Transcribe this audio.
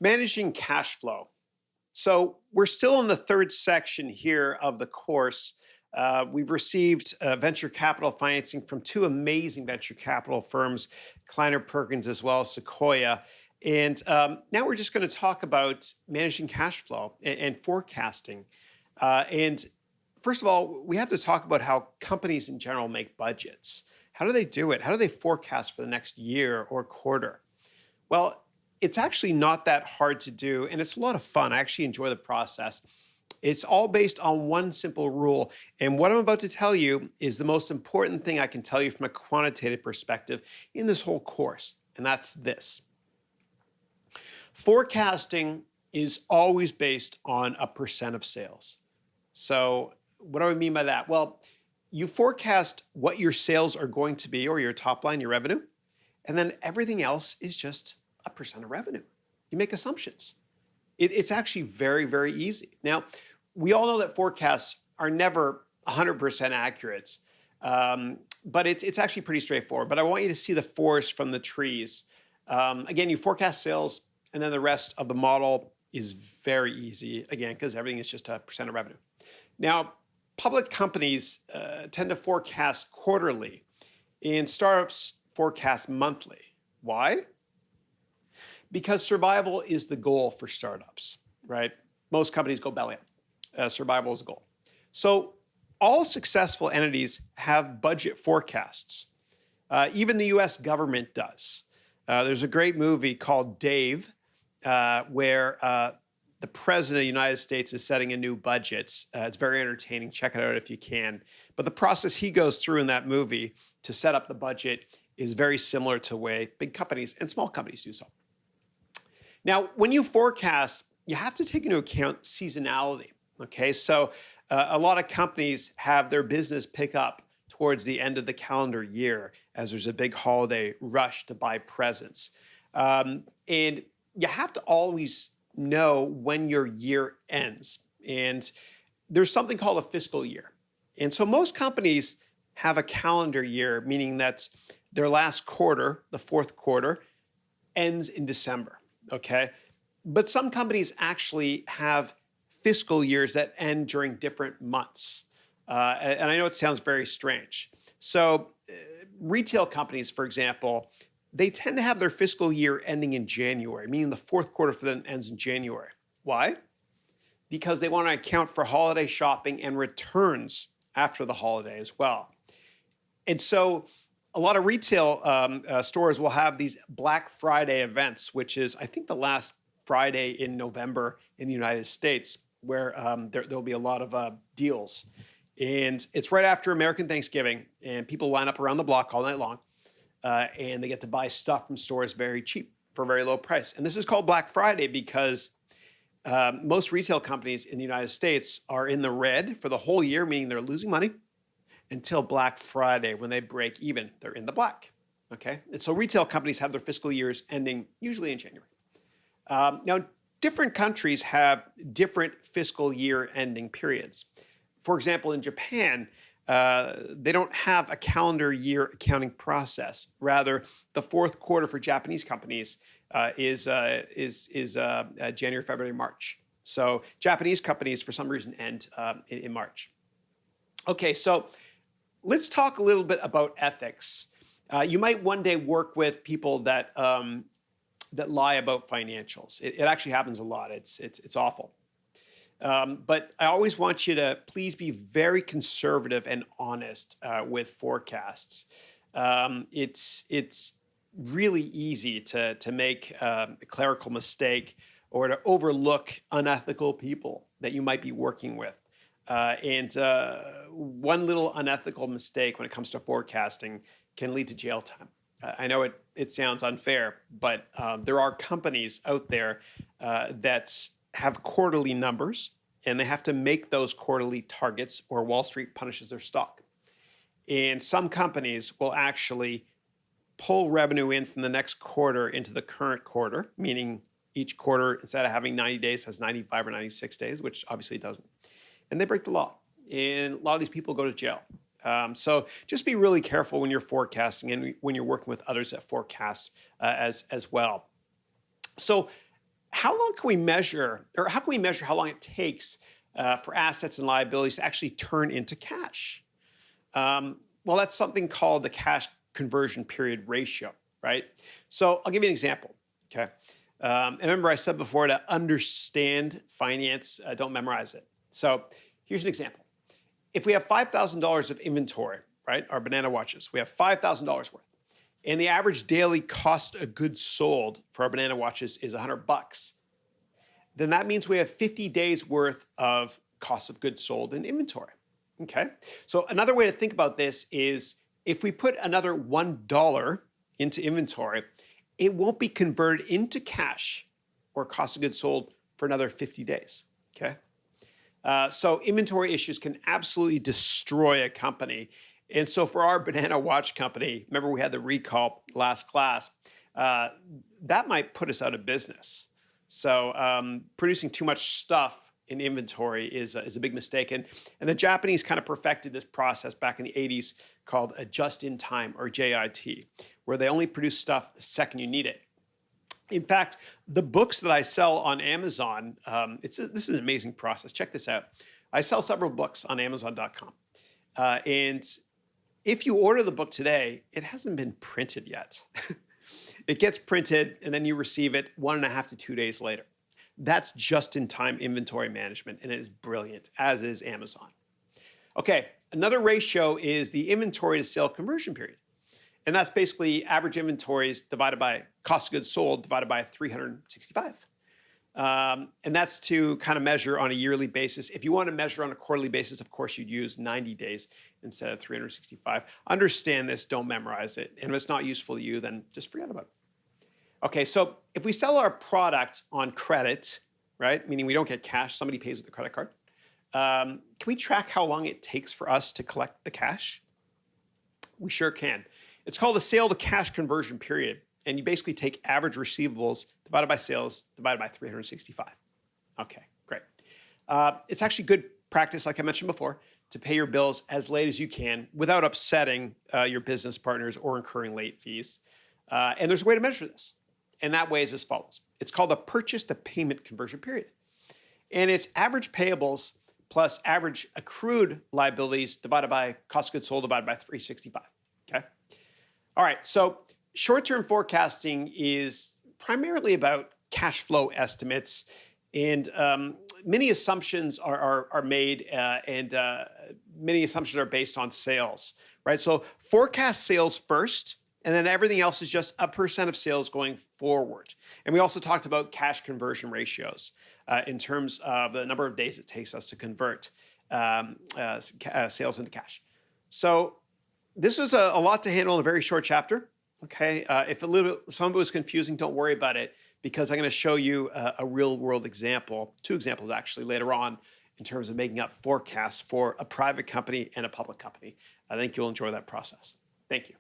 Managing cash flow. So we're still in the third section here of the course. We've received venture capital financing from two amazing venture capital firms, Kleiner Perkins as well as Sequoia. And now we're just going to talk about managing cash flow and forecasting. And first of all, we have to talk about how companies in general make budgets. How do they do it? How do they forecast for the next year or quarter? Well, it's actually not that hard to do, and it's a lot of fun. I actually enjoy the process. It's all based on one simple rule. And what I'm about to tell you is the most important thing I can tell you from a quantitative perspective in this whole course, and that's this. Forecasting is always based on a percent of sales. So, what do I mean by that? Well, you forecast what your sales are going to be, or your top line, your revenue, and then everything else is just a percent of revenue. You make assumptions. It's actually very, very easy. Now, we all know that forecasts are never 100% accurate, but it's actually pretty straightforward. But I want you to see the forest from the trees. Again, you forecast sales, and then the rest of the model is very easy, again, because everything is just a percent of revenue. Now, public companies tend to forecast quarterly, and startups forecast monthly. Why? Because survival is the goal for startups, right? Most companies go belly up. Survival is the goal. So all successful entities have budget forecasts. Even the US government does. There's a great movie called Dave, where the president of the United States is setting a new budget. It's very entertaining. Check it out if you can. But the process he goes through in that movie to set up the budget is very similar to the way big companies and small companies do so. Now, when you forecast, you have to take into account seasonality, okay? So a lot of companies have their business pick up towards the end of the calendar year as there's a big holiday rush to buy presents. And you have to always know when your year ends. And there's something called a fiscal year. And so most companies have a calendar year, meaning that their last quarter, the fourth quarter, ends in December. Okay. But some companies actually have fiscal years that end during different months. And I know it sounds very strange. So retail companies, for example, they tend to have their fiscal year ending in January, meaning the fourth quarter for them ends in January. Why? Because they want to account for holiday shopping and returns after the holiday as well. And so a lot of retail stores will have these Black Friday events, which is, I think, the last Friday in November in the United States, where there'll be a lot of deals. And it's right after American Thanksgiving, and people line up around the block all night long, and they get to buy stuff from stores very cheap for a very low price. And this is called Black Friday because most retail companies in the United States are in the red for the whole year, meaning they're losing money, until Black Friday when they break even. They're in the black, okay? And so retail companies have their fiscal years ending usually in January. Now, different countries have different fiscal year ending periods. For example, in Japan, they don't have a calendar year accounting process. Rather, the fourth quarter for Japanese companies is January, February, March. So Japanese companies, for some reason, end in March. Okay, so let's talk a little bit about ethics. You might one day work with people that that lie about financials. It actually happens a lot. It's awful. But I always want you to please be very conservative and honest with forecasts. It's really easy to make a clerical mistake or to overlook unethical people that you might be working with. And one little unethical mistake when it comes to forecasting can lead to jail time. I know it sounds unfair, but there are companies out there that have quarterly numbers, and they have to make those quarterly targets or Wall Street punishes their stock. And some companies will actually pull revenue in from the next quarter into the current quarter, meaning each quarter, instead of having 90 days, has 95 or 96 days, which obviously it doesn't. And they break the law. And a lot of these people go to jail. So just be really careful when you're forecasting and when you're working with others that forecast as well. So how long can we measure, or how can we measure how long it takes for assets and liabilities to actually turn into cash? Well, that's something called the cash conversion period ratio, right? So I'll give you an example. Okay. And remember, I said before to understand finance, don't memorize it. So here's an example. If we have $5,000 of inventory, right, our banana watches, we have $5,000 worth, and the average daily cost of goods sold for our banana watches is $100, then that means we have 50 days worth of cost of goods sold in inventory. Okay. So another way to think about this is if we put another $1 into inventory, it won't be converted into cash or cost of goods sold for another 50 days. Okay. So inventory issues can absolutely destroy a company. And so for our banana watch company, remember we had the recall last class, that might put us out of business. So producing too much stuff in inventory is a big mistake. And the Japanese kind of perfected this process back in the 80s called a just-in-time, or JIT, where they only produce stuff the second you need it. In fact, the books that I sell on Amazon, this is an amazing process. Check this out. I sell several books on Amazon.com. And if you order the book today, it hasn't been printed yet. It gets printed, and then you receive it 1.5 to 2 days later. That's just-in-time inventory management, and it is brilliant, as is Amazon. Okay, another ratio is the inventory to sale conversion period. And that's basically average inventories divided by cost of goods sold divided by 365. And that's to kind of measure on a yearly basis. If you want to measure on a quarterly basis, of course, you'd use 90 days instead of 365. Understand this, don't memorize it. And if it's not useful to you, then just forget about it. Okay, so if we sell our product on credit, right, meaning we don't get cash, somebody pays with a credit card, can we track how long it takes for us to collect the cash? We sure can. It's called the sale to cash conversion period. And you basically take average receivables divided by sales divided by 365. Okay, great. It's actually good practice, like I mentioned before, to pay your bills as late as you can without upsetting your business partners or incurring late fees. And there's a way to measure this. And that way is as follows. It's called the purchase to payment conversion period. And it's average payables plus average accrued liabilities divided by cost of goods sold divided by 365. Okay. All right, so short-term forecasting is primarily about cash flow estimates, and many assumptions are made, and many assumptions are based on sales, right? So forecast sales first, and then everything else is just a percent of sales going forward. And we also talked about cash conversion ratios in terms of the number of days it takes us to convert sales into cash. So this was a lot to handle in a very short chapter. Okay, if some of it was confusing, don't worry about it, because I'm going to show you a real-world example, 2 examples actually later on, in terms of making up forecasts for a private company and a public company. I think you'll enjoy that process. Thank you.